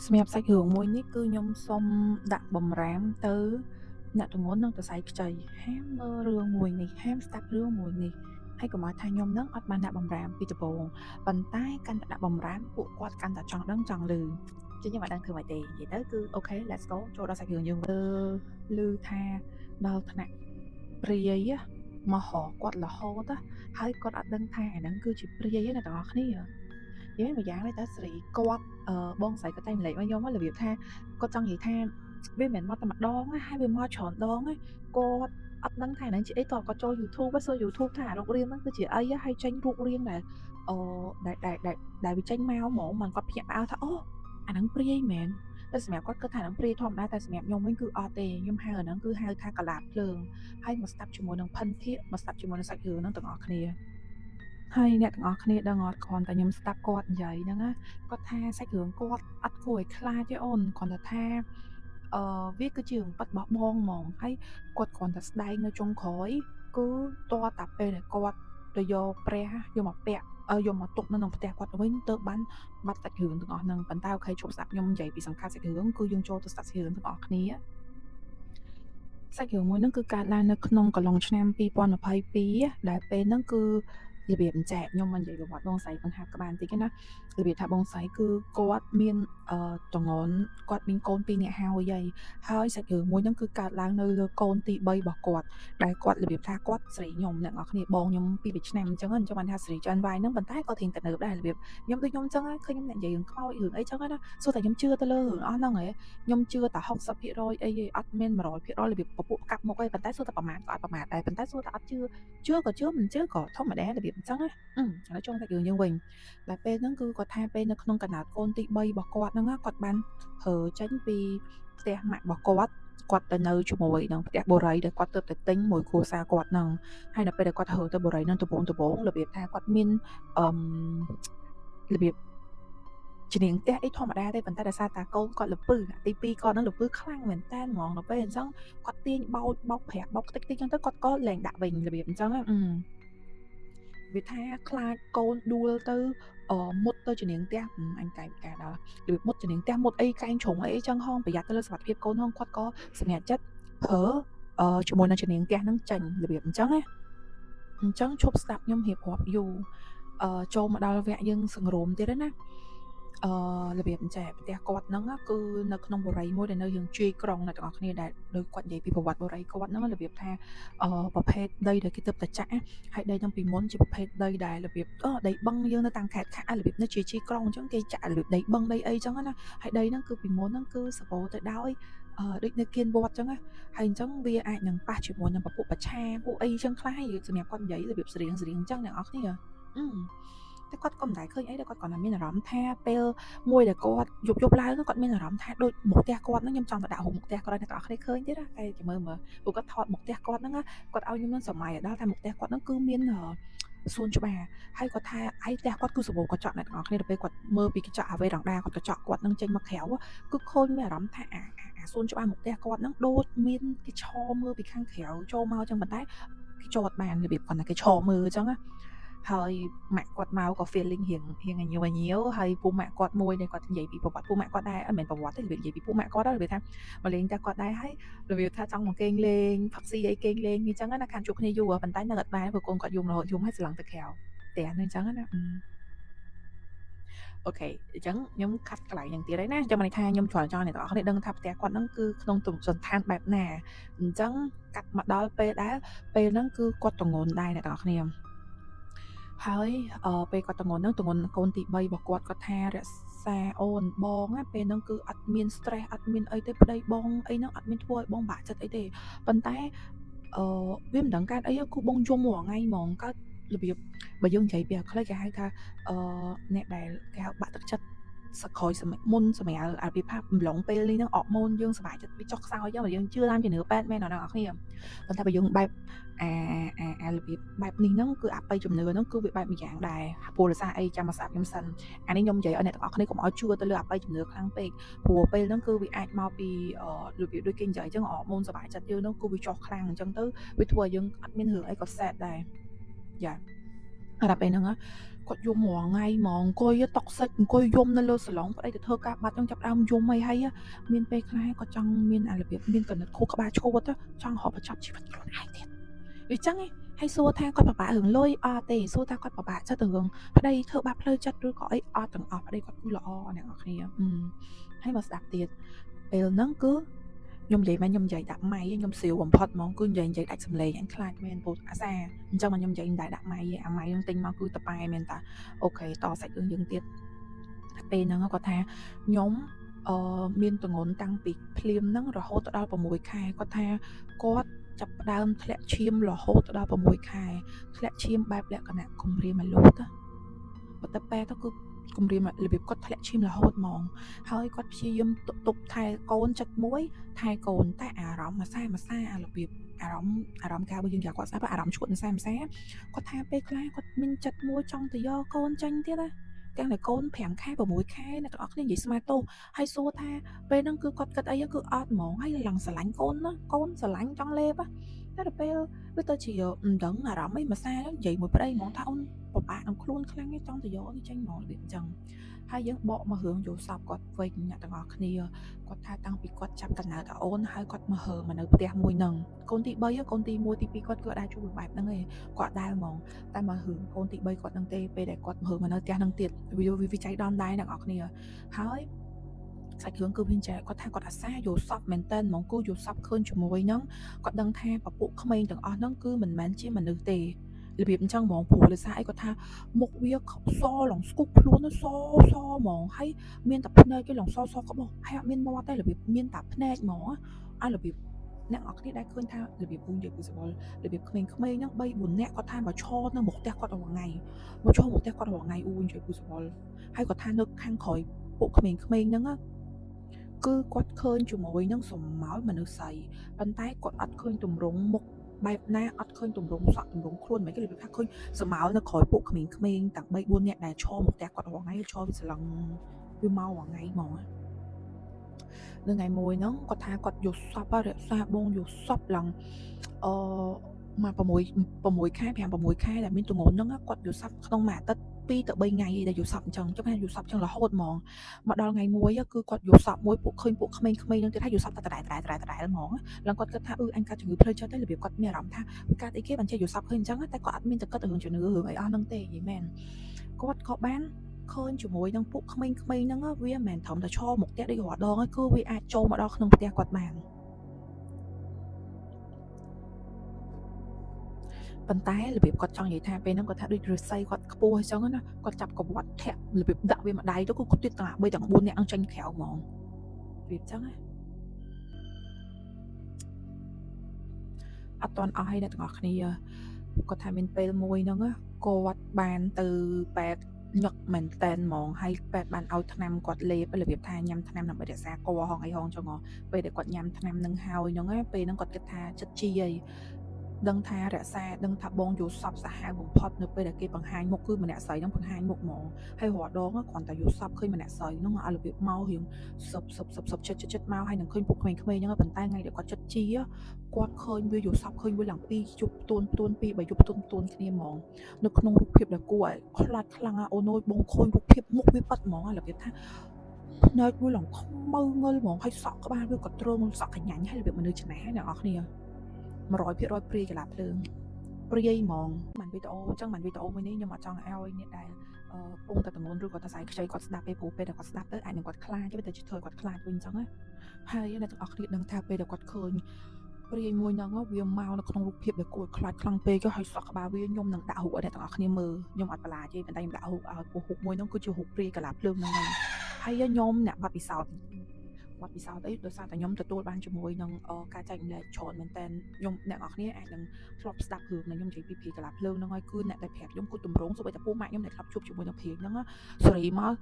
សម្រាប់សាច់រឿងមួយនេះគឺខ្ញុំសុំដាក់បម្រាមទៅអ្នកទម្ងន់និងសរសៃខ្ចីហាមមើលរឿងមួយនេះហាមស្ដាប់រឿងមួយនេះហើយកុំឲ្យថាខ្ញុំនឹងអត់បានដាក់បម្រាមពីដំបូងប៉ុន្តែកាន់តែដាក់បម្រាមពួកគាត់កាន់តែចង់ដឹងចង់ឮជាខ្ញុំអត់ដឹងធ្វើម៉េចទេនិយាយទៅគឺអូខេ let's go ចូលដល់សាច់រឿងយើងឮថាដល់ថ្នាក់ព្រាយមកហៅគាត់រហូតហើយគាត់អត់ដឹងថាអាហ្នឹងគឺជាព្រាយទេអ្នកទាំងអស់គ្នានិយាយម្យ៉ាងនេះតើសេរីគាត់បងស្រីគាត់តែម្លេចមកខ្ញុំរបៀបថាគាត់ចង់និយាយថាវាមិនមែនមកតែម្ដងណាហើយវាមកច្រើនដងហ្នឹងគាត់អត់ដឹងថាហ្នឹងជាអីតើគាត់ចូល YouTube សួរ YouTube ថារូបរាងហ្នឹងគឺជាអីហើយចេញរូបរាងដែលដែលវាចេញមកហ្មងមិនគាត់ភ្ញាក់ផ្អើលថាអូអាហ្នឹងព្រាយមែនតែសម្រាប់គាត់គិតថាហ្នឹងព្រាយធម្មតាតែសម្រាប់ខ្ញុំវិញគឺអត់ទេខ្ញុំហៅអាហ្នឹងគឺហៅថាកលាបភ្លើងហើយមកស្ដាប់ជាមួយនឹងផិនធៀកមកស្ដាប់ជាមួយនឹងសាច់រឿងហ្នឹងទាំងអស់គ្នាហើយអ្នកទាំងអស់គ្នាដឹងអត់គ្រាន់តែខ្ញុំស្ដាប់គាត់និយាយហ្នឹងណាគាត់ថាសាច់រឿងគាត់អត់គួរឲ្យខ្លាចទេអូនគ្រាន់តែថាវាគឺជារឿងប៉ັດរបស់បងហ្មងហើយគាត់គ្រាន់តែស្ដែងនៅចុងក្រោយគឺតើតាពេលដែលគាត់ទៅយកព្រះយកមកពាក់យកមកទុកនៅក្នុងផ្ទះគាត់វិញទៅបានបាត់សាច់រឿងទាំងអស់ហ្នឹងប៉ុន្តែអូខេជប់ស្ដាប់ខ្ញុំនិយាយពីសង្ខេបសាច់រឿងគឺយើងចូលទៅស្ដាប់សាច់រឿងទាំងអស់គ្នាសាច់រឿងមួយហ្នឹងគឺកើតឡើងនៅក្នុងកន្លងឆ្នាំ2022ដែលពេលហ្នឹងគឺរបៀបអញ្ចែកខ្ញុំមិននិយាយប្រវត្តិបងស្រីបង្ហាត់ក្បាលបន្តិចណារបៀបថាបងស្រីគឺគាត់មានតងន់គាត់មានកូន2នាក់ហើយសាច់រឿងមួយហ្នឹងគឺកើតឡើងនៅលើកូនទី3របស់គាត់ដែលគាត់របៀបថាគាត់ស្រីខ្ញុំអ្នកនរគ្នាបងខ្ញុំ2ឆ្នាំអញ្ចឹងបានថាស្រីចាន់វាយហ្នឹងប៉ុន្តែក៏ធៀងតែនៅដែររបៀបខ្ញុំដូចខ្ញុំអញ្ចឹងឃើញខ្ញុំអ្នកនិយាយរឿងខ្មោចរឿងអីចឹងណាសួរតែខ្ញុំជឿទៅលើរឿងអស់ហ្នឹងហ៎ខ្ញុំជឿតែ60%អីអត់មាន100%របៀបពពួកកាប់មុខអីប៉ុន្តែសួរតែប្រមាណក៏អត់ប្រមាណដែរប៉ុន្តែសួរតែអត់ជឿក៏ជឿមិនជឿក៏ធម្មតារបៀបអញ្ចឹងណាឥឡូវចុងសាច់រឿងយើងវិញដែលពេលហ្នឹងគឺគាត់ថាពេលនៅក្នុងកណ្ដាលកូនទី3របស់គាត់ហ្នឹងគាត់បានហើចេញពីផ្ទះម៉ាក់របស់គាត់ទៅនៅជាមួយនឹងផ្ទះបូរីដែលគាត់ទើបតែទិញមួយគ្រួសារគាត់ហ្នឹងហើយដល់ពេលដែលគាត់ហើទៅបូរីហ្នឹងដំបូងរបៀបថាគាត់មានរបៀបជំនាញផ្ទះអីធម្មតាទេប៉ុន្តែដោយសារតាកូនគាត់លពើទី2គាត់នឹងលពើខ្លាំងមែនតើហ្មងដល់ពេលអញ្ចឹងគាត់ទាញបោកប្រាក់បោកតិចអញ្ចឹងទៅគាត់ក៏លែងដាក់វិញរបៀបអញ្ចឹងវាថាខ្លាចកូនដួលទៅមុតទៅជំនាញផ្ទះអញកែការដល់របៀបមុតជំនាញផ្ទះមុតអីកែងជ្រុងអីអញ្ចឹងហងប្រយ័ត្នទៅលើសុខភាពកូនហងគាត់ក៏សម្រាប់ចិត្តប្រើជាមួយនឹងជំនាញផ្ទះហ្នឹងចាញ់របៀបអញ្ចឹងណាអញ្ចឹងឈប់ស្ដាប់ខ្ញុំរៀបរាប់យូរចូលមកដល់វគ្គយើងសង្រួមទៀតណារបៀបអញ្ចឹងផ្ទះគាត់ហ្នឹងគឺនៅក្នុងបូរីមួយដែលនៅយើងជួយក្រុងអ្នកទាំងអស់គ្នាដែលដូចគាត់និយាយពីប្រវត្តិបូរីគាត់ហ្នឹងរបៀបថាប្រភេទដីដែលគេទើបតែចាក់ហើយដីហ្នឹងពីមុនជាប្រភេទដីដែលរបៀបដីបឹងយើងនៅតាមខេត្តរបៀបនៅជាក្រុងអញ្ចឹងគេចាក់របៀបដីបឹងដីអីអញ្ចឹងណាហើយដីហ្នឹងគឺពីមុនហ្នឹងគឺសបោទៅដោយដូចនៅគៀនវត្តអញ្ចឹងណាហើយអញ្ចឹងវាអាចនឹងប៉ះជាមួយនឹងពពួកប្រឆាពួកអីអញ្ចឹងខ្លះហើយសម្រាប់គាត់និយាយរបៀបស្រៀងអញ្ចឹងអ្នកនរគ្នាតែគាត់ក៏មិនដែលឃើញអីដែរគាត់គាត់តែមានអារម្មណ៍ថាពេលមួយដែលគាត់យប់ឡើងគាត់មានអារម្មណ៍ថាដូចមុខផ្ទះគាត់ហ្នឹងខ្ញុំចង់ទៅដាក់រូបមុខផ្ទះគាត់ឲ្យអ្នកនរគ្នាឃើញទៀតណាតែចាំមើលព្រោះគាត់ថតមុខផ្ទះគាត់ហ្នឹងគាត់ឲ្យខ្ញុំនឹងសម័យដល់ថាមុខផ្ទះគាត់ហ្នឹងគឺមានសួនច្បារហើយគាត់ថាឯផ្ទះគាត់គឺសម្បូរកញ្ចក់អ្នកនរគ្នាដល់ពេលគាត់មើលពីកញ្ចក់អ្វីរងដាគាត់កញ្ចក់គាត់នឹងចេញមកក្រៅគឺឃើញមានអារម្មណ៍ថាអាសួនច្បារមុខផ្ទះគាត់ហ្នឹងដូចមានគេឈរមើលពីខាងក្រៅចូលមកចឹងប៉ុន្តែគេចូលអត់បានរបៀបគាត់ថាគេឈរមើលចឹងណាហើយម៉ាក់គាត់មកក៏ feeling រៀងញញៀវហើយពូម៉ាក់គាត់មួយដែលគាត់និយាយពីប្រវត្តិពូម៉ាក់គាត់ដែរអត់មែនប្រវត្តិទេរបៀបនិយាយពីពូម៉ាក់គាត់របៀបថាមកលេងតែគាត់ដែរហើយរបៀបថាចង់មកគេងលេងផឹកស៊ីអីគេងលេងអញ្ចឹងណាខានជួបគ្នាយូរប៉ុន្តែនៅអត់បានព្រោះកូនគាត់យំរហូតយំហើយស្រឡំទៅក្រៅតែហ្នឹងអញ្ចឹងណាអូខេអញ្ចឹងខ្ញុំខាត់កន្លែងហ្នឹងទៀតហើយណាចាំន័យថាខ្ញុំច្រើនចង់អ្នកទាំងអស់គ្នាដឹងថាផ្ទះគាត់ហ្នឹងគឺក្នុងទំសន្តានបែបណាអញ្ចឹងកាត់មកដល់ពេលដែលពេលហ្នឹងគឺគាត់ទងន់ដែរអ្នកទាំងអស់គ្នាហើយពេលគាត់ទងន់ហ្នឹងទងន់កូនទី3របស់គាត់គាត់ថារក្សាអូនបងពេលហ្នឹងគឺអត់មាន stress អត់មានអីទេប្តីបងអីហ្នឹងអត់មានធ្វើឲ្យបងបាក់ចិត្តអីទេប៉ុន្តែវាមិនដឹងកើតអីគូបងយំមួយថ្ងៃហ្មងកើតរបៀបបើយើងនិយាយពីអាខ្លីគេហៅថាអ្នកដែលគេហៅបាក់ទឹកចិត្តសក្រោយសម្មុនសម្រាប់អាភិភាពអំឡុងពេលនេះហ្នឹងអរម៉ូនយើងសុបាយចិត្តវាចុះខ្សោយចឹងយើងជឿតាមជំនឿពេទ្យមែនអ្នកនរគ្នាប៉ុន្តែបើយើងបែបអារបៀបបែបនេះហ្នឹងគឺអាបីជំនឿហ្នឹងគឺវាបែបម្យ៉ាងដែរព្រោះរសារអីចាំមកស្ដាប់ខ្ញុំសិនអានេះខ្ញុំនិយាយឲ្យអ្នកទាំងអស់គ្នាកុំឲ្យជឿទៅលើអាបីជំនឿខ្លាំងពេកព្រោះពេលហ្នឹងគឺវាអាចមកពីរបៀបដូចគេនិយាយចឹងអរម៉ូនសុបាយចិត្តយើងហ្នឹងគឺវាចុះខ្លាំងអញ្ចឹងទៅវាធ្វើឲ្យយើងអត់មានរឿងអីក៏ sad ដែរយ៉ាដល់ពេលហ្នឹង គាត់យំរាល់ថ្ងៃហ្មងអង្គុយតុកសិចអង្គុយយំនៅលើសាឡុងប្តីទៅធ្វើការបាត់ខ្ញុំចាប់ដើមយំអីហើយមានពេលខ្លះគាត់ចង់មានអារបៀបមានកណិតខួរក្បាលឈួតចង់ហប់បញ្ចប់ជីវិតខ្លួនឯងទៀតវាចឹងឯងហើយសួរថាគាត់ពិបាករឿងលុយអត់ទេសួរថាគាត់ពិបាកចិត្តរឿងប្តីធ្វើបាបផ្លូវចិត្តឬក៏អីអត់ទាំងអស់ប្តីគាត់គឺល្អអ្នកនរគ្នាហើយមកស្ដាប់ទៀតពេលហ្នឹងគឺខ្ញុំនិយាយមកខ្ញុំនិយាយដាក់ម៉ៃខ្ញុំសៀវបំផុតហ្មងគឺនិយាយដាច់សម្លេងអញខ្លាចមែនពោលអាសាអញ្ចឹងមកខ្ញុំនិយាយតែដាក់ម៉ៃអាម៉ៃនឹងទិញមកគឺតប៉ែមែនតាអូខេតសាច់រឿងយើងទៀតពេលហ្នឹងគាត់ថាខ្ញុំមានទងន់តាំងពីភ្លាមហ្នឹងរហូតដល់6ខែគាត់ថាគាត់ចាប់ផ្ដើមធ្លាក់ឈាមរហូតដល់6ខែធ្លាក់ឈាមបែបលក្ខណៈគំរាមអាលូតបើទៅប៉ែទៅគឺគម្រាមរបៀបគាត់ធ្លាក់ឈាមរហូតហ្មងហើយគាត់ព្យាយាមទប់ថែកូនចិត្តមួយថែកូនតែអារម្មណ៍ម្សាអារបៀបអារម្មណ៍ការបើយើងចាគាត់ស្ដាប់អារម្មណ៍ឈួតម្សាគាត់ថាពេលខ្លះគាត់មានចិត្តមួយចង់ទៅយកកូនចាញ់ទៀតណាទាំងតែកូន5ខែ6ខែអ្នកទាំងអស់គ្នានិយាយស្មើទោសហើយសួរថាពេលហ្នឹងគឺគាត់គិតអីគឺអត់ហ្មងហើយឡើងស្រឡាញ់កូនណាកូនស្រឡាញ់ចង់លេបតែដល់ពេលវាទៅជាមិនដឹងអារម្មណ៍អីម្សានិយាយមួយប្តីហ្មងថាអូនពិបាកនឹងខ្លួនខ្លាំងឯងចង់ទៅយកនេះចេញហ្មងរបៀបអញ្ចឹងហើយយើងបកមករឿងយល់សពគាត់វិញអ្នកទាំងអស់គ្នាគាត់ថាតាំងពីគាត់ចាប់កំណើតអូនហើយគាត់មកហើមកនៅផ្ទះមួយហ្នឹងកូនទី3កូនទី1ទី2គាត់គឺអត់ដែរជួបបែបហ្នឹងទេគាត់ដែរហ្មងតែមករឿងកូនទី3គាត់ហ្នឹងទេពេលដែលគាត់មកហើមកនៅផ្ទះហ្នឹងទៀតវាចៃដន្យដែរអ្នកទាំងអស់គ្នាហើយសាច់រឿងគឺវិញចាគាត់ថាគាត់អាសាយល់សពមែនតើហ្មងគឺយល់សពឃើញជាមួយហ្នឹងគាត់ដឹងថាពពួកក្មេងទាំងអស់ហ្នឹងគឺមិនមែនជាមនុស្សទេរបៀបអញ្ចឹងហ្មងព្រោះលើសារអីគាត់ថាមុខវាសឡងស្គប់ខ្លួនសហ្មងហើយមានតែភ្នែកគេឡងសក្បោះហើយអត់មានមាត់ទេរបៀបមានតែភ្នែកហ្មងឲ្យរបៀបអ្នកនរគ្នាដែរឃើញថារបៀបពូនិយាយពីសវល់របៀបក្មេងៗហ្នឹង3 4នាក់គាត់ថាមកឈរនៅមុខផ្ទះគាត់រាល់ថ្ងៃមកឈរមុខផ្ទះគាត់រាល់ថ្ងៃនិយាយពីសវល់ហើយគាត់ថានៅខាងក្រោយពួកក្មេងៗហ្នឹងគឺគាត់ឃើញជាមួយនឹងសំមោលមនុស្សស្រីប៉ុន្តែគាត់អត់ឃើញទម្រង់មុខបែបណាអត់ឃើញទម្រង់សក់ទម្រង់ខ្លួនមិនគេនិយាយថាឃើញសំមោលនៅក្រោយពួកក្មេងៗទាំង3 4នាក់ដែលឈរមកផ្ទះគាត់រាល់ថ្ងៃឈរវាស្លឹងវាមករាល់ថ្ងៃហ្មងនៅថ្ងៃមួយហ្នឹងគាត់ថាគាត់យកសពរក្សាបងយកសពឡើងមក6ខែ5 6ខែដែលមានទម្ងន់ហ្នឹងគាត់យកសពក្នុងមួយអាទិត្យ2ទៅ3ថ្ងៃដែលយកសពអញ្ចឹងចុះថាយកសពអញ្ចឹងរហូតហ្មងមកដល់ថ្ងៃមួយគឺគាត់យកសពមួយពួកឃើញពួកក្មេងៗហ្នឹងទៀតថាយកសពតែដដែលហ្មងឡើងគាត់គិតថាអញកើតជំងឺផ្លូវចិត្តតែរបៀបគាត់មានអារម្មណ៍ថាវាកើតអីគេបានចេះយកសពឃើញអញ្ចឹងតែគាត់អត់មានតែគិតរឿងជំនឿរឿងអីអស់ហ្នឹងទេនិយាយមែនគាត់ក៏បានឃើញជាមួយនឹងពួកក្មេងៗហ្នឹងវាមិនមែនត្រឹមតែឈរមុខផ្ទះដូចរាល់ដងទេគឺវាអាចចូលមកដល់ក្នុងផ្ទះគាត់បានប៉ុន្តែរបៀបគាត់ចង់និយាយថាពេលហ្នឹងគាត់ថាដូចឫស្សីគាត់ខ្ពស់អញ្ចឹងណាគាត់ចាប់កវត្តធាក់របៀបដាក់វាម្ដាយទៅគឺគាត់ទៀតទាំង3ទាំង4នាក់នឹងចេញក្រៅហ្មងរបៀបអញ្ចឹងណាអត់តន់អស់ហើយអ្នកទាំងអស់គ្នាគាត់ថាមានពេលមួយហ្នឹងគាត់បានទៅពេទ្យញឹកមែនតែនហ្មងហើយពេទ្យបានឲ្យថ្នាំគាត់លេបរបៀបថាញ៉ាំថ្នាំដើម្បីរក្សាកហងអីហងចឹងពេលដែលគាត់ញ៉ាំថ្នាំនឹងហើយហ្នឹងពេលហ្នឹងគាត់គិតថាចិត្តជីអីដឹងថារក្សាដឹងថាបងយល់សពសាហាវបំផុតនៅពេលដែលគេបង្ហាញមុខគឺម្នាក់ស្រីហ្នឹងបង្ហាញមុខហ្មងហើយរាល់ដងគ្រាន់តែយល់សពឃើញម្នាក់ស្រីហ្នឹងឲ្យរបៀបមករៀងសឹបចិត្តមកហើយនឹងឃើញពួកក្មេងៗហ្នឹងប៉ុន្តែថ្ងៃដែលគាត់ចិត្តជីគាត់ឃើញវាយល់សពឃើញវាឡើងពីយប់ផ្ទួន2 3យប់ផ្ទួនគ្នាហ្មងនៅក្នុងរូបភាពដែលគួរឲ្យខ្លាចខ្លាំងអូនអើយបងឃើញរូបភាពមុខវាប៉ិតហ្មងហើយរបៀបថាភ្នែកវាឡើងខ្មៅងើលហ្មងហើយសក់ក្បាលវាក៏ទ្រងសក់កញ្ញាញ់ហើយរបៀបមនុស្សច្នៃអ្នកនរគ្នា100%ព្រាយកលាភ្លើងព្រាយហ្មងមិនវីដេអូអញ្ចឹងមិនវីដេអូមួយនេះខ្ញុំអត់ចង់ឲ្យអ្នកដែលពងតែតំងន់ឬក៏តែស្អីខ្ចីគាត់ស្ដាប់ពេលព្រោះពេលដែលគាត់ស្ដាប់ទៅអាចនឹងគាត់ខ្លាចទៅជាធ្វើគាត់ខ្លាចវិញអញ្ចឹងណាហើយអ្នកទាំងអស់គ្នាដឹងថាពេលដែលគាត់ឃើញព្រាយមួយហ្នឹងវាមកនៅក្នុងរូបភាពដែលគួរខ្លាចខ្លាំងពេកហើយសក់ក្បាលវាខ្ញុំនឹងដាក់រូបឲ្យអ្នកទាំងអស់គ្នាមើលខ្ញុំអត់បន្លាចទេប៉ុន្តែខ្ញុំដាក់រូបឲ្យពោះរូបមួយហ្នឹងគឺជារូបព្រាយកលាភ្លើងហ្នឹងហើយខ្ញុំអ្នកបាត់ពិសោធន៍អីដោយសារតែខ្ញុំទទួលបានជាមួយនឹងការចែកម្លែកច្រើនមែនតើខ្ញុំអ្នកនរគ្នាអាចនឹងធ្លាប់ស្ដាប់រឿងនឹងខ្ញុំនិយាយពីព្រាយកលាភ្លើងហ្នឹងហើយគឺអ្នកដែលប្រាប់ខ្ញុំគឺទម្រង់សូម្បីតែពូម៉ាក់ខ្ញុំដែលធ្លាប់ជួបជាមួយនឹងព្រាហ្នឹងសេរីមក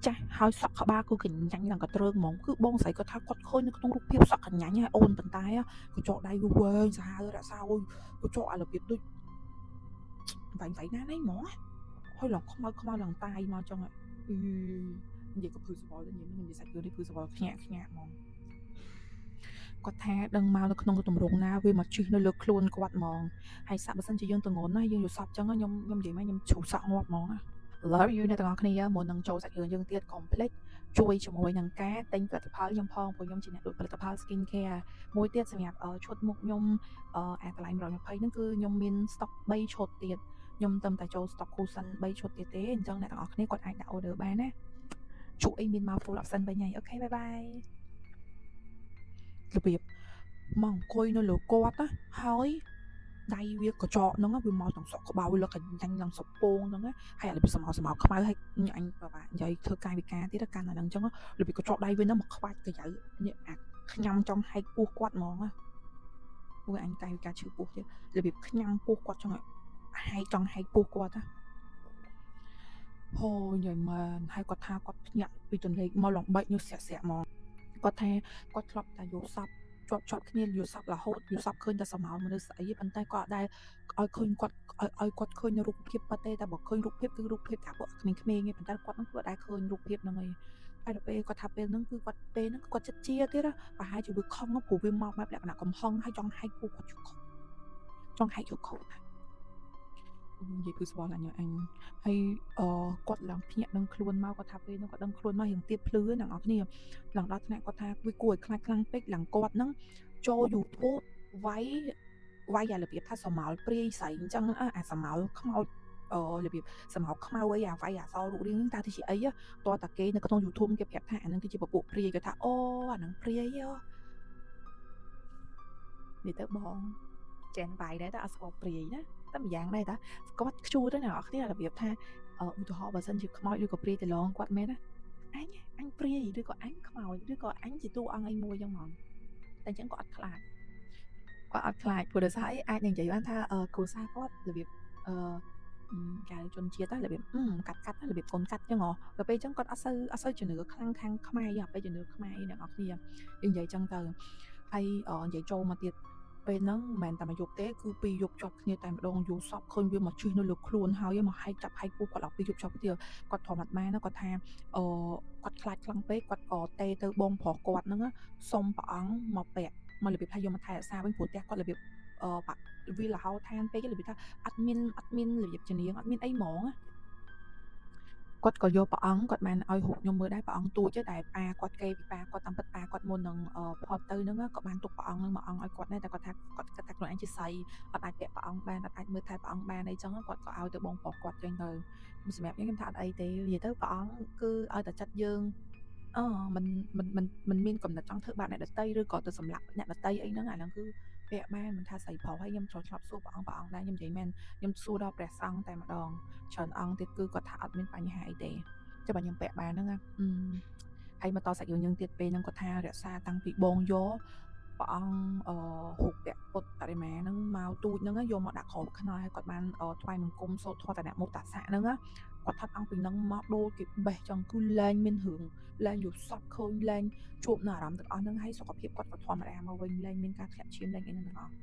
ចាស់ហើយសក់ក្បាលគឺកញ្ញាញ់ឡើងក៏ទ្រើងហ្មងគឺបងស្រីគាត់ថាគាត់ឃើញនៅក្នុងរូបភាពសក់កញ្ញាញ់ហើយអូនប៉ុន្តែក៏ចកដៃវែងសាហាវរក្សាអុយក៏ចកឲ្យរបៀបដូចវែងណាស់ហ្មងហើយឡើងខ្មៅឡើងតាយមកចឹងនិយាយក៏ភឺសវល់ដែរខ្ញុំនិយាយសាច់រឿងនេះភឺសវល់ខ្ញាក់ហ្មងគាត់ថាដឹងមកនៅក្នុងទម្រង់ណាវាមកជិះនៅលើខ្លួនគាត់ហ្មងហើយសាក់បើសិនជាយើងទងន់ណាយើងយល់សពចឹងខ្ញុំនិយាយមកខ្ញុំជ្រុះសក់ងាប់ហ្មង love you អ្នកទាំងអស់គ្នាមុននឹងចូលសាច់រឿងយើងទៀតកុំភ្លេចជួយជាមួយនឹងការទិញផលិតផលខ្ញុំផងព្រោះខ្ញុំជាអ្នកលក់ផលិតផល skin care មួយទៀតសម្រាប់ឈុតមុខខ្ញុំអាតម្លៃ120ហ្នឹងគឺខ្ញុំមាន stock 3ឈុតទៀតខ្ញុំត្រឹមតែចូល stock គូសិន3ឈុតទៀតទេអញ្ចឹងអ្នកទាំងអស់គ្នាគាត់អាចដាក់ order បានណាជួអីមានមក full option វិញហើយអូខេបាយបាយរបៀបមកអង្គុយនៅលើគាត់ណាហើយដៃវាកញ្ចក់ហ្នឹងវាមកទាំងសក់ក្បៅលឹកកញ្ចាញ់ឡើងសពងហ្នឹងហើយរបៀបសមោខ្មៅហើយអញប្រហែលនិយាយធ្វើកាយវិការទៀតកាន់តែហ្នឹងអញ្ចឹងរបៀបកញ្ចក់ដៃវាហ្នឹងមកខ្វាច់កញ្ចៅអាខ្ញុំចង់ហែកពោះគាត់ហ្មងព្រោះអញកាយវិការឈឺពោះទៀតរបៀបខ្ញុំពោះគាត់ចង់ហែកចង់ហែកពោះគាត់ណាហូនិយាយមែនហើយគាត់ថាគាត់ភ្ញាក់ពីទន្លេមកលំបែកញើសស្រាក់ៗហ្មងគាត់ថាគាត់ធ្លាប់តែយកសពជាប់គ្នាយល់សពរហូតយល់សពឃើញតែសមោលមនុស្សស្អីប៉ុន្តែគាត់អត់ដែលឲ្យឃើញគាត់ឲ្យគាត់ឃើញរូបភាពប៉ុន្តែតែបើឃើញរូបភាពគឺរូបភាពតាពួកក្មេងៗឯងប៉ុន្តែគាត់នឹងគាត់ដែរឃើញរូបភាពហ្នឹងឯងហើយដល់ពេលគាត់ថាពេលហ្នឹងគឺគាត់ពេលហ្នឹងគាត់ចិត្តជាទៀតប្រហែលជាវាខំព្រោះវាមកបែបលក្ខណៈកំហឹងហើយចង់ហែកពួកគាត់ជុកចង់ហែកជុកខោណានិយាយគឺស្គាល់អញហើយគាត់ឡើងភ្ញាក់នឹងខ្លួនមកគាត់ថាពេលហ្នឹងគាត់ដឹងខ្លួនមករៀងទៀតភ្លឺអ្នកនរគ្នាឡើងដល់ថ្នាក់គាត់ថាវាគួរឲ្យខ្លាចខ្លាំងពេកឡើងគាត់ហ្នឹងចូល YouTube វាយអារបៀបថាសមោលព្រាយស្រីអញ្ចឹងអាសមោលខ្មោចរបៀបសមោលខ្មៅអីអាវាយអាសរូបរាងហ្នឹងតើទីជាអីតើតាគេនៅក្នុង YouTube គេប្រាប់ថាអាហ្នឹងគឺជាពពួកព្រាយគេថាអូអាហ្នឹងព្រាយនិយាយទៅបងចែនវាយដែរតែអត់ស្គាល់ព្រាយណាតែម្យ៉ាងដែរតាគាត់ខ្ជួទៅអ្នកនរគ្នារបៀបថាឧទាហរណ៍បើសិនជាខ្មោចឬក៏ព្រាយទៅឡងគាត់មែនណាអញព្រាយឬក៏អញខ្មោចឬក៏អញជាតួអង្គអីមួយចឹងហ្មងតែអញ្ចឹងគាត់អត់ខ្លាចព្រោះដោយសារអីអាចនឹងនិយាយបានថាគ្រួសារគាត់របៀបកាយជនជាតិរបៀបកាត់របៀបកូនកាត់ចឹងហ៎ដល់ពេលអញ្ចឹងគាត់អត់សូវជំនឿខ្លាំងខាងខ្មែរយ៉ាពេលជំនឿខ្មែរអីអ្នកនរគ្នានិយាយចឹងទៅហើយនិយាយចូលមកទៀតពេលហ្នឹងមិនមែនតែមកយប់ទេគឺពីរយប់ជាប់គ្នាតែម្ដងយូរសពឃើញវាមកជិះនៅលើខ្លួនហើយមកហែកចាប់ហែកពោះគាត់ដល់ពីរយប់ជាប់ទៀតគាត់ធម្មតាណាគាត់ថាគាត់ខ្លាចខ្លាំងពេកគាត់ក៏ទេទៅបងប្រុសគាត់ហ្នឹងសុំព្រះអង្គមកពាក់មករបៀបថាយកមកថែរក្សាវិញព្រោះផ្ទះគាត់របៀបបាក់វាលហោឋានពេករបៀបថាអត់មានរបៀបជំនាញអត់មានអីហ្មងគាត់ក៏យកព្រះអង្គគាត់បានឲ្យហូបខ្ញុំមើលដែរព្រះអង្គទូចតែប៉ាគាត់គេពីប៉ាគាត់តាមពិតប៉ាគាត់មុននឹងផុតទៅហ្នឹងក៏បានទុកព្រះអង្គនឹងមួយអង្គឲ្យគាត់ដែរតែគាត់ថាគាត់គិតថាខ្លួនឯងជាសៃអត់អាចពាក់ព្រះអង្គបានអត់អាចមើលថែព្រះអង្គបានអីចឹងគាត់ក៏ឲ្យទៅបងប្រុសគាត់ចឹងទៅសម្រាប់ខ្ញុំថាអត់អីទេនិយាយទៅព្រះអង្គគឺឲ្យតែចិត្តយើងមិនមានកំណត់ចង់ធ្វើបាបអ្នកដតីឬក៏ទៅសម្លាប់អ្នកដតីអីហ្នឹងអាហ្នឹងគឺពាក់បានមិនថាស្រីប្រុសហើយខ្ញុំឆ្លប់សួរព្រះអង្គដែរខ្ញុំនិយាយមែនខ្ញុំសួរដល់ព្រះសង្ឃតែម្ដងច្រើនអង្គទៀតគឺគាត់ថាអត់មានបញ្ហាអីទេចុះបើខ្ញុំពាក់បានហ្នឹងហើយមកតសាច់រឿងយើងទៀតពេលហ្នឹងគាត់ថារក្សាតាំងពីបងយកព្រះអង្គរូបពាក់ពុទ្ធបរិមាហ្នឹងមកទូចហ្នឹងយកមកដាក់ក្រោមខ្នើហើយគាត់បានថ្វាយបង្គំសូត្រធម៌តនៈមុតតសៈហ្នឹងគាត់ថាតាំងពីហ្នឹងមកដូចគេបេះចឹងគឺលែងមានរឿងលែងយល់សពឃើញលែងជួបនៅអារម្មណ៍ទាំងអស់ហ្នឹងហើយសុខភាពគាត់ក៏ធម្មតាមកវិញលែងមានការធ្លាក់ឈាមលែងអីហ្នឹងទាំងអស់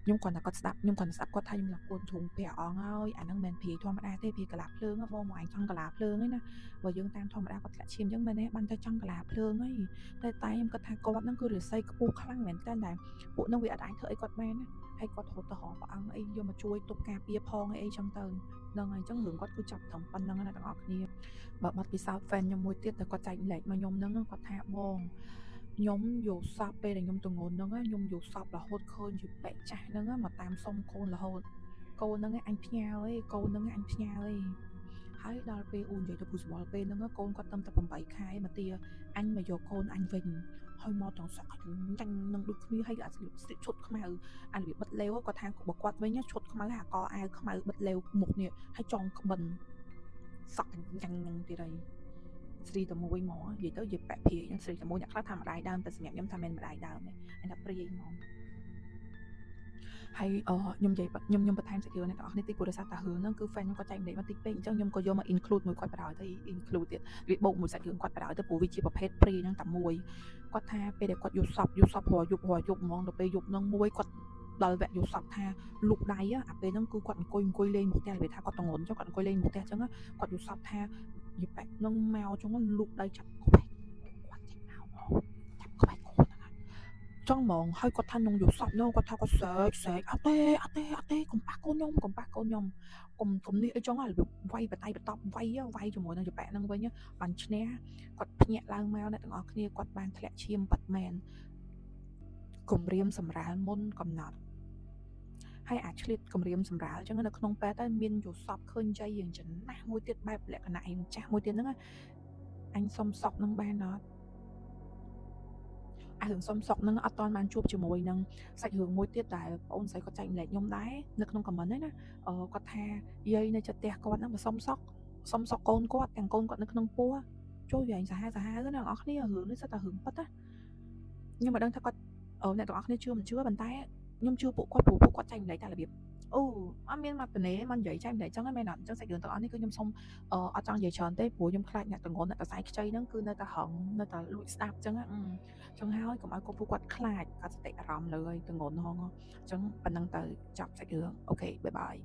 ខ្ញុំគាត់ថាគាត់ស្ដាប់គាត់ថាខ្ញុំឡើងគួនធុងព្រះអង្គហើយអាហ្នឹងមិនព្រាយធម្មតាទេព្រាយកលាភ្លើងបងមកអញចង់កលាភ្លើងហ្នឹងណាបើយើងតាមធម្មតាគាត់ធ្លាក់ឈាមអញ្ចឹងមែនទេបានតែចង់កលាភ្លើងហើយតែខ្ញុំគាត់ថាគាត់ហ្នឹងគឺរិស័យខ្ពស់ខ្លាំងមែនតើតែពួកហ្នឹងវាអត់អាចធ្វើអីគាត់បានណាហើយគាត់រត់ទៅរកព្រះអង្គអីយកមកជួយទប់ការពារផងអីចឹងទៅហ្នឹងហើយអញ្ចឹងរឿងគាត់គឺចាប់ត្រឹមប៉ុណ្្នឹងណាទាំងអស់គ្នាបើបាត់ពិសោធន៍ fan ខ្ញុំមួយទៀតតែគាត់ចែកលេខមកខ្ញុំហ្នឹងគាត់ថាបងខ្ញុំយកសពពេលដែលខ្ញុំទងន់ហ្នឹងខ្ញុំយកសពរហូតឃើញជាបែកចាស់ហ្នឹងមកតាមសុំកូនរហូតកូនហ្នឹងអញផ្ញើអីកូនហ្នឹងអញផ្ញើអីហើយដល់ពេលអូននិយាយទៅពូស្បល់ពេលហ្នឹងកូនគាត់តែ8ខែមកទាអញមកយកកូនអញវិញហើយមកទាំងសក់ចាញ់នឹងដូចគ្នាហើយអាស្លៀកឈុតខ្មៅអារបៀបបិទលេវគាត់ថាបើគាត់វិញឈុតខ្មៅអាកអាវខ្មៅបិទលេវមុខនេះហើយចងក្បិនសក់ចាញ់នឹងទៀតហើយស្រីតែមួយហ្មងនិយាយទៅនិយាយបែកព្រាយហ្នឹងស្រីតែមួយអ្នកខ្លះថាម្ដាយដើមតែសម្រាប់ខ្ញុំថាមិនម្ដាយដើមទេអានេះព្រាយហ្មងហើយខ្ញុំនិយាយខ្ញុំបន្ថែមសាច់រឿងអ្នកទាំងអស់គ្នាតិចព្រោះដោយសារតែរឿងហ្នឹងគឺ fan ខ្ញុំគាត់ចែកម្លេចមកតិចពេកអញ្ចឹងខ្ញុំក៏យកមក include មួយគាត់បដ ாய் ទៅ include ទៀតវាបូកមួយសាច់រឿងគាត់បដ ாய் ទៅព្រោះវាជាប្រភេទព្រាយហ្នឹងតែមួយគាត់ថាពេលដែលគាត់យកសពរាល់យប់ហ្មងដល់ពេលយប់ហ្នឹងមួយគាត់ដល់វគ្គយកសពថាលុកដៃអាពេលហ្នឹងគឺគាត់អង្គុយលេងមុខផ្ទះវាថាគាត់តងន់ចុះគាត់អង្គុយលេងមុខផ្ទះអញ្ចឹងគាត់យកសពថាយីបែកនឹងមកចុងលុកដៃចាប់ក្បែរគាត់ចេញមកចាប់ក្បែរគាត់ហ្នឹង ចង់ហ្មងហើយគាត់ថាខ្ញុំយល់សប្តិនោះគាត់ថាគាត់ស្រែកអត់ទេកុំប៉ះកូនខ្ញុំកុំនេះអីចឹងហើយរបៀបវាយបតៃបតប់វាយជាមួយនឹងចប៉ែហ្នឹងវិញបានឈ្នះគាត់ភ្ញាក់ឡើងមកអ្នកទាំងអស់គ្នាគាត់បានធ្លាក់ឈាមប៉ិតមែនគម្រាមសម្រាលមុនកំណត់ហើយអាឆ្លៀតគម្រាមសម្រាលចឹងនៅក្នុងពេទ្យហើយមានយល់សប្តិឃើញយាយយ៉ាងចំណាស់មួយទៀតបែបលក្ខណៈឯងចាស់មួយទៀតហ្នឹងអញសុំសក់នឹងបានអត់អារឿងសុំសក់ហ្នឹងអត់ទាន់បានជួបជាមួយនឹងសាច់រឿងមួយទៀតដែលបងអូនស្រីគាត់ចែកម្លែកខ្ញុំដែរនៅក្នុងខមមិនហ្នឹងណាគាត់ថាយាយនៅចិត្តផ្ទះគាត់ហ្នឹងបើសុំសក់កូនគាត់ទាំងកូនគាត់នៅក្នុងពោះជួយវែងសាហាវណាអ្នកនរអគ្នារឿងនេះសិតតែរឿងពិតណាខ្ញុំមិនដឹងថាគាត់អ្នកទាំងអស់គ្នាជឿមិនជឿប៉ុន្តែខ្ញុំជឿពួកគាត់ព្រោះពួកគាត់ចែកម្លែកតែរបៀបអូអត់មានមកត្នេមកនិយាយចែកម្លែកចឹងហ្នឹងមែនអត់អញ្ចឹងសាច់រឿងទាំងអស់នេះគឺខ្ញុំសុំអត់ចង់និយាយច្រើនទេព្រោះខ្ញុំខ្លាចអ្នកទាំងងន់អ្នកតសៃខ្ចីហ្នឹងគឺនៅតែហឹងនៅតែលួចស្ដាប់ចឹងចឹងហើយកុំឲ្យពួកគាត់ខ្លាចគាត់សតិអារម្មណ៍លើឲ្យទាំងងន់ហងចឹងប៉ុណ្ណឹងទៅចប់សាច់រឿងអូខេបាយបាយ